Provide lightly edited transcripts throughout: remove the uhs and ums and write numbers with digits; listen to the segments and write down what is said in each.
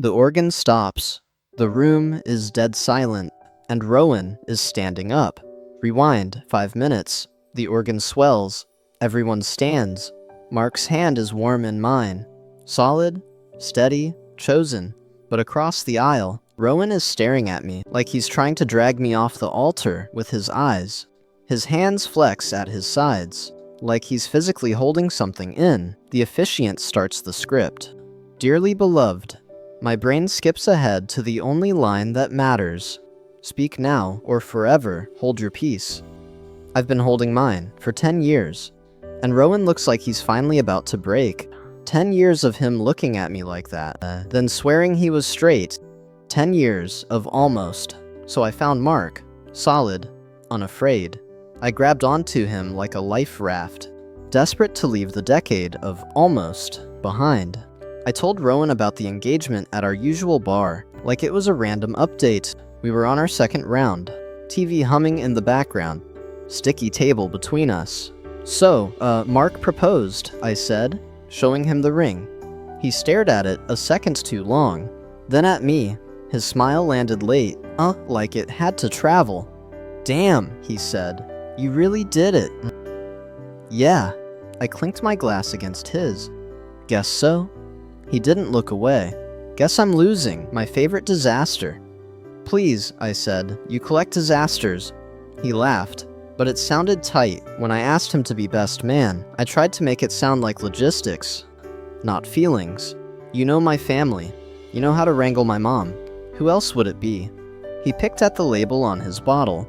The organ stops. The room is dead silent, and Rowan is standing up. Rewind 5 minutes. The organ swells. Everyone stands. Mark's hand is warm in mine. Solid, steady, chosen. But across the aisle, Rowan is staring at me like he's trying to drag me off the altar with his eyes. His hands flex at his sides, like he's physically holding something in. The officiant starts the script. Dearly beloved, my brain skips ahead to the only line that matters. Speak now or forever hold your peace. I've been holding mine for 10 years, and Rowan looks like he's finally about to break. 10 years of him looking at me like that, then swearing he was straight. 10 years of almost. So I found Mark, solid, unafraid. I grabbed onto him like a life raft, desperate to leave the decade of almost behind. I told Rowan about the engagement at our usual bar, like it was a random update. We were on our second round, TV humming in the background, sticky table between us. So, Mark proposed, I said, showing him the ring. He stared at it a second too long, then at me. His smile landed late, like it had to travel. Damn, he said, you really did it. Yeah, I clinked my glass against his. Guess so? He didn't look away. Guess I'm losing, my favorite disaster. Please, I said, you collect disasters. He laughed, but it sounded tight. When I asked him to be best man, I tried to make it sound like logistics, not feelings. You know my family. You know how to wrangle my mom. Who else would it be? He picked at the label on his bottle,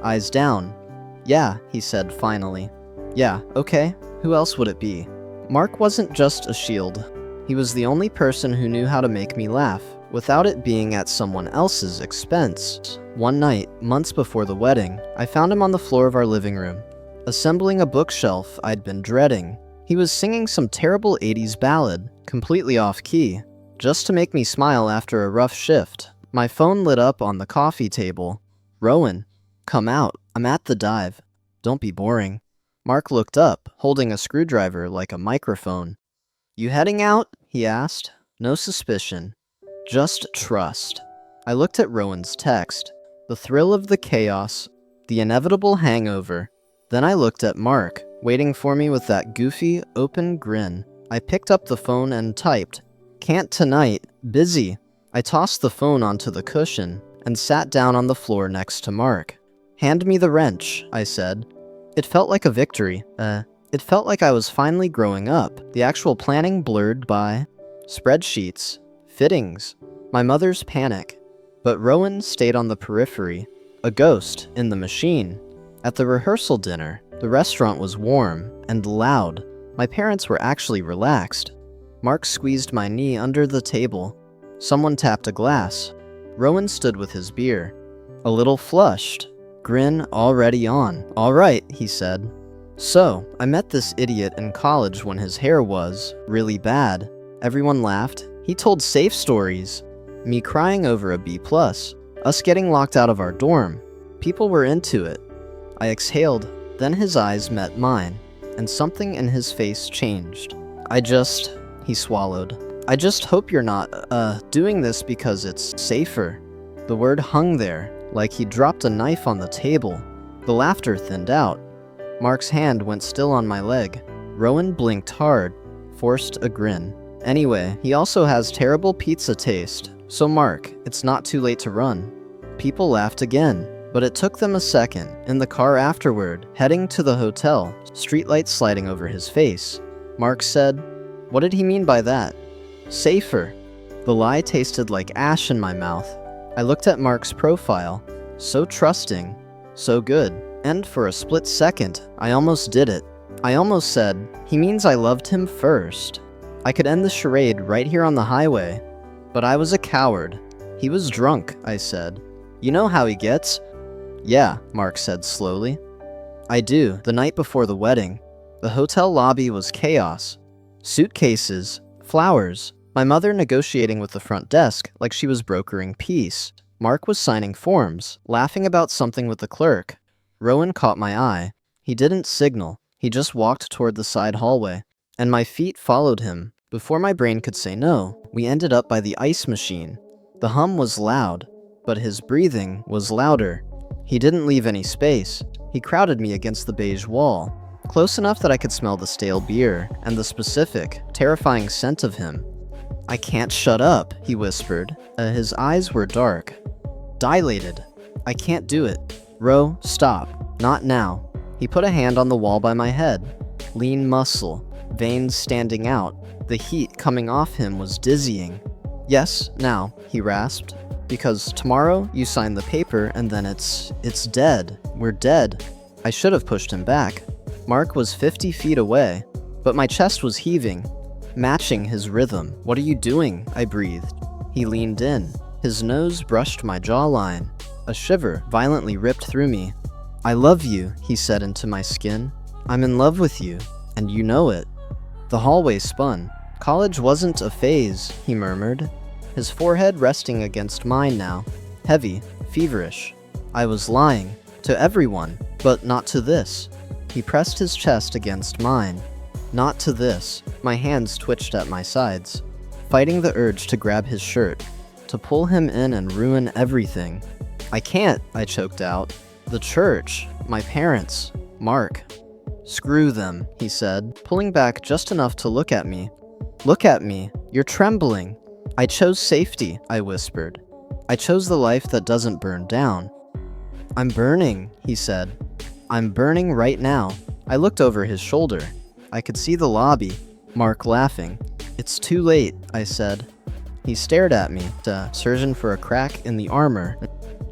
eyes down. Yeah, he said finally. Yeah, okay, who else would it be? Mark wasn't just a shield. He was the only person who knew how to make me laugh, without it being at someone else's expense. One night, months before the wedding, I found him on the floor of our living room, assembling a bookshelf I'd been dreading. He was singing some terrible 80s ballad, completely off-key, just to make me smile after a rough shift. My phone lit up on the coffee table. Rowan, come out. I'm at the dive. Don't be boring. Mark looked up, holding a screwdriver like a microphone. You heading out? He asked. No suspicion. Just trust. I looked at Rowan's text. The thrill of the chaos. The inevitable hangover. Then I looked at Mark, waiting for me with that goofy, open grin. I picked up the phone and typed, "Can't tonight. Busy." I tossed the phone onto the cushion and sat down on the floor next to Mark. Hand me the wrench, I said. It felt like a victory. It felt like I was finally growing up. The actual planning blurred by spreadsheets, fittings, my mother's panic. But Rowan stayed on the periphery, a ghost in the machine. At the rehearsal dinner, the restaurant was warm and loud. My parents were actually relaxed. Mark squeezed my knee under the table. Someone tapped a glass. Rowan stood with his beer, a little flushed, grin already on. All right, he said. So, I met this idiot in college when his hair was really bad. Everyone laughed. He told safe stories. Me crying over a B+, us getting locked out of our dorm. People were into it. I exhaled, then his eyes met mine, and something in his face changed. He swallowed. I just hope you're not, doing this because it's safer. The word hung there, like he dropped a knife on the table. The laughter thinned out. Mark's hand went still on my leg. Rowan blinked hard, forced a grin. Anyway, he also has terrible pizza taste. So Mark, it's not too late to run. People laughed again, but it took them a second. In the car afterward, heading to the hotel, streetlights sliding over his face. Mark said, "What did he mean by that?" Safer. The lie tasted like ash in my mouth. I looked at Mark's profile. So trusting. So good. And for a split second, I almost did it. I almost said, he means I loved him first. I could end the charade right here on the highway. But I was a coward. He was drunk, I said. You know how he gets? Yeah, Mark said slowly. I do. The night before the wedding, the hotel lobby was chaos. Suitcases, flowers, my mother negotiating with the front desk like she was brokering peace. Mark was signing forms, laughing about something with the clerk. Rowan caught my eye. He didn't signal. He just walked toward the side hallway, and my feet followed him. Before my brain could say no, we ended up by the ice machine. The hum was loud, but his breathing was louder. He didn't leave any space. He crowded me against the beige wall, close enough that I could smell the stale beer and the specific, terrifying scent of him. "I can't shut up," he whispered. His eyes were dark, dilated. "I can't do it. Ro, stop. Not now." He put a hand on the wall by my head. Lean muscle, veins standing out. The heat coming off him was dizzying. "Yes, now," he rasped. "Because tomorrow you sign the paper and then it's dead. We're dead." I should have pushed him back. Mark was 50 feet away, but my chest was heaving, matching his rhythm. "What are you doing?" I breathed. He leaned in. His nose brushed my jawline. A shiver violently ripped through me. "I love you," he said into my skin. "I'm in love with you, and you know it." The hallway spun. "College wasn't a phase," he murmured, his forehead resting against mine now, heavy, feverish. I was lying. To everyone, but not to this. He pressed his chest against mine. "Not to this." My hands twitched at my sides, fighting the urge to grab his shirt, to pull him in and ruin everything. "I can't," I choked out. "The church, my parents, Mark." "Screw them," he said, pulling back just enough to look at me. "Look at me. You're trembling." "I chose safety," I whispered. "I chose the life that doesn't burn down." "I'm burning," he said. "I'm burning right now." I looked over his shoulder. I could see the lobby, Mark laughing. "It's too late," I said. He stared at me, searching for a crack in the armor.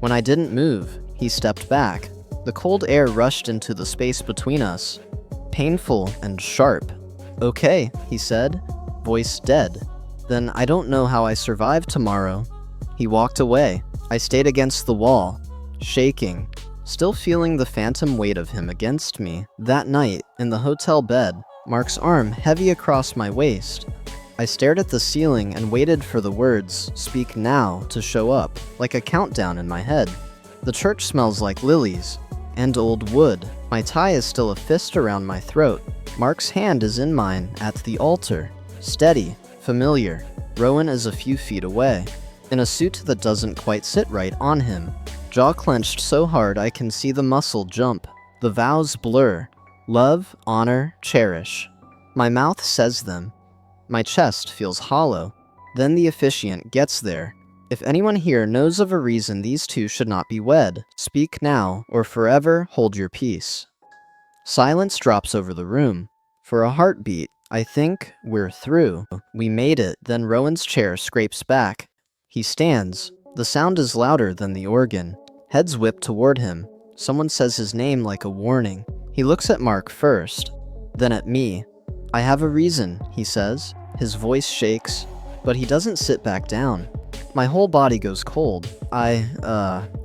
When I didn't move, he stepped back. The cold air rushed into the space between us, painful and sharp. "Okay," he said, voice dead. "Then I don't know how I survived tomorrow." He walked away. I stayed against the wall, shaking, still feeling the phantom weight of him against me. That night, in the hotel bed, Mark's arm heavy across my waist. I stared at the ceiling and waited for the words, "Speak now," to show up, like a countdown in my head. The church smells like lilies and old wood. My tie is still a fist around my throat. Mark's hand is in mine at the altar, steady, familiar. Rowan is a few feet away, in a suit that doesn't quite sit right on him. Jaw clenched so hard I can see the muscle jump. The vows blur. Love, honor, cherish. My mouth says them. My chest feels hollow. Then the officiant gets there. "If anyone here knows of a reason these two should not be wed, speak now, or forever hold your peace." Silence drops over the room. For a heartbeat, I think we're through. We made it. Then Rowan's chair scrapes back. He stands. The sound is louder than the organ. Heads whip toward him. Someone says his name like a warning. He looks at Mark first, then at me. "I have a reason," he says. His voice shakes, but he doesn't sit back down. My whole body goes cold. I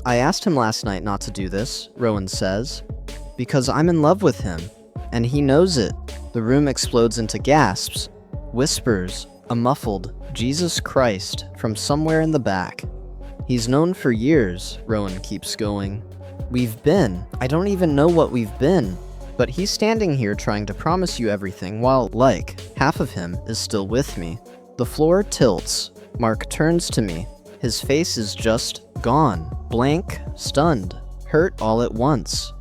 asked him last night not to do this," Rowan says, "because I'm in love with him, and he knows it." The room explodes into gasps, whispers, a muffled "Jesus Christ" from somewhere in the back. "He's known for years," Rowan keeps going. I don't even know what we've been. But he's standing here trying to promise you everything while, like, half of him is still with me. The floor tilts. Mark turns to me. His face is just gone. Blank, stunned, hurt all at once.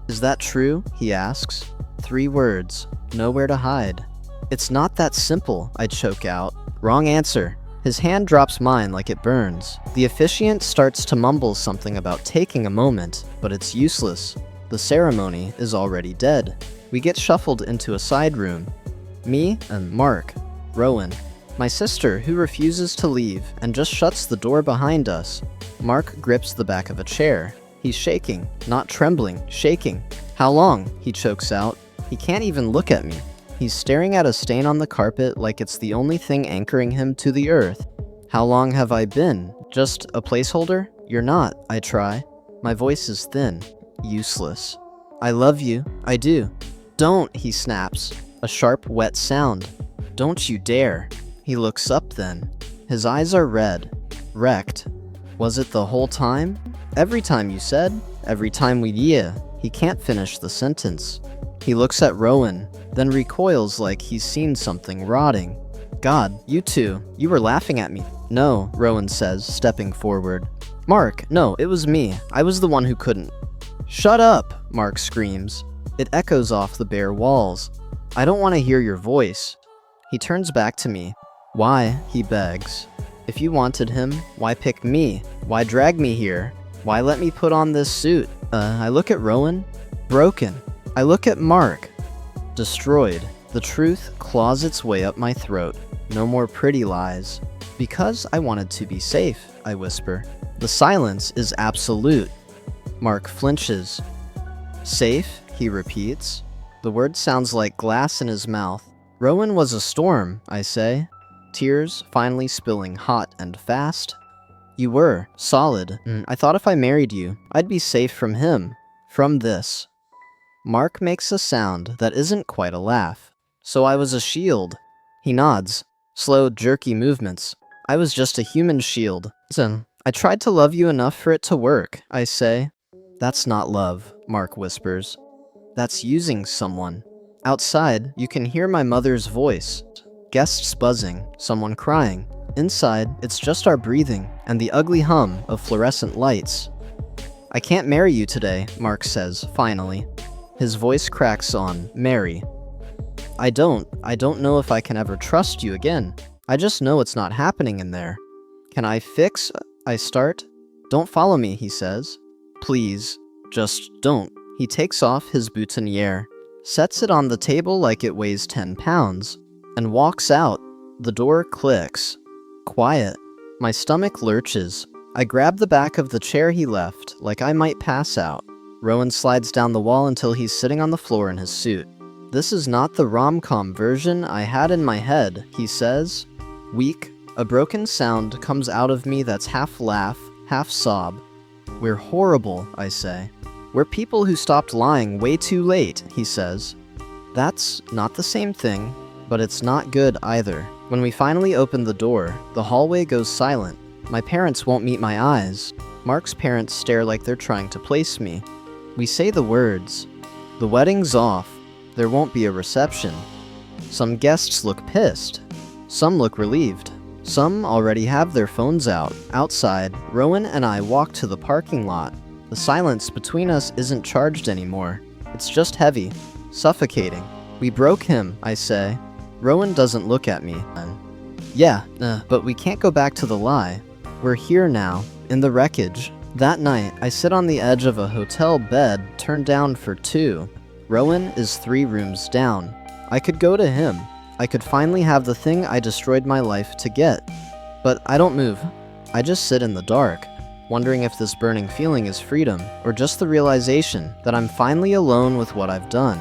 "Is that true?" he asks. 3 words. Nowhere to hide. "It's not that simple," I choke out. "Wrong answer." His hand drops mine like it burns. The officiant starts to mumble something about taking a moment, but it's useless. The ceremony is already dead. We get shuffled into a side room. Me and Mark, Rowan, my sister who refuses to leave and just shuts the door behind us. Mark grips the back of a chair. He's shaking, not trembling, shaking. "How long?" he chokes out. He can't even look at me. He's staring at a stain on the carpet like it's the only thing anchoring him to the earth. "How long have I been? Just a placeholder?" "You're not," I try. My voice is thin. Useless. "I love you. I do." "Don't," he snaps. A sharp, wet sound. "Don't you dare." He looks up then. His eyes are red. Wrecked. "Was it the whole time?" "Every time, you said." "Every time yeah." He can't finish the sentence. He looks at Rowan, then recoils like he's seen something rotting. God, you two, you were laughing at me. No, Rowan says, stepping forward. Mark, no, it was me. I was the one who couldn't. Shut up, Mark screams. It echoes off the bare walls. I don't want to hear your voice. He turns back to me. Why, he begs. If you wanted him, why pick me? Why drag me here? Why let me put on this suit? I look at Rowan. Broken. I look at Mark. Destroyed. The truth claws its way up my throat. No more pretty lies. Because I wanted to be safe, I whisper. The silence is absolute. Mark flinches. Safe, he repeats. The word sounds like glass in his mouth. Rowan was a storm, I say. Tears finally spilling hot and fast. You were, solid. I thought if I married you, I'd be safe from him. From this. Mark makes a sound that isn't quite a laugh. So I was a shield. He nods. Slow, jerky movements. I was just a human shield. Listen, I tried to love you enough for it to work, I say. That's not love, Mark whispers. That's using someone. Outside, you can hear my mother's voice. Guests buzzing, someone crying. Inside, it's just our breathing and the ugly hum of fluorescent lights. I can't marry you today, Mark says, finally. His voice cracks on, marry. I don't know if I can ever trust you again. I just know it's not happening in there. Can I fix? I start. Don't follow me, he says. Please, just don't. He takes off his boutonniere, sets it on the table like it weighs 10 pounds, and walks out. The door clicks. Quiet. My stomach lurches. I grab the back of the chair he left, like I might pass out. Rowan slides down the wall until he's sitting on the floor in his suit. This is not the rom-com version I had in my head, he says. Weak, a broken sound comes out of me that's half laugh, half sob. We're horrible, I say. We're people who stopped lying way too late, he says. That's not the same thing, but it's not good either. When we finally open the door, the hallway goes silent. My parents won't meet my eyes. Mark's parents stare like they're trying to place me. We say the words. The wedding's off. There won't be a reception. Some guests look pissed. Some look relieved. Some already have their phones out. Outside, Rowan and I walk to the parking lot. The silence between us isn't charged anymore. It's just heavy, suffocating. We broke him, I say. Rowan doesn't look at me. Yeah, but we can't go back to the lie. We're here now, in the wreckage. That night, I sit on the edge of a hotel bed turned down for 2. Rowan is 3 rooms down. I could go to him. I could finally have the thing I destroyed my life to get. But I don't move. I just sit in the dark, wondering if this burning feeling is freedom, or just the realization that I'm finally alone with what I've done.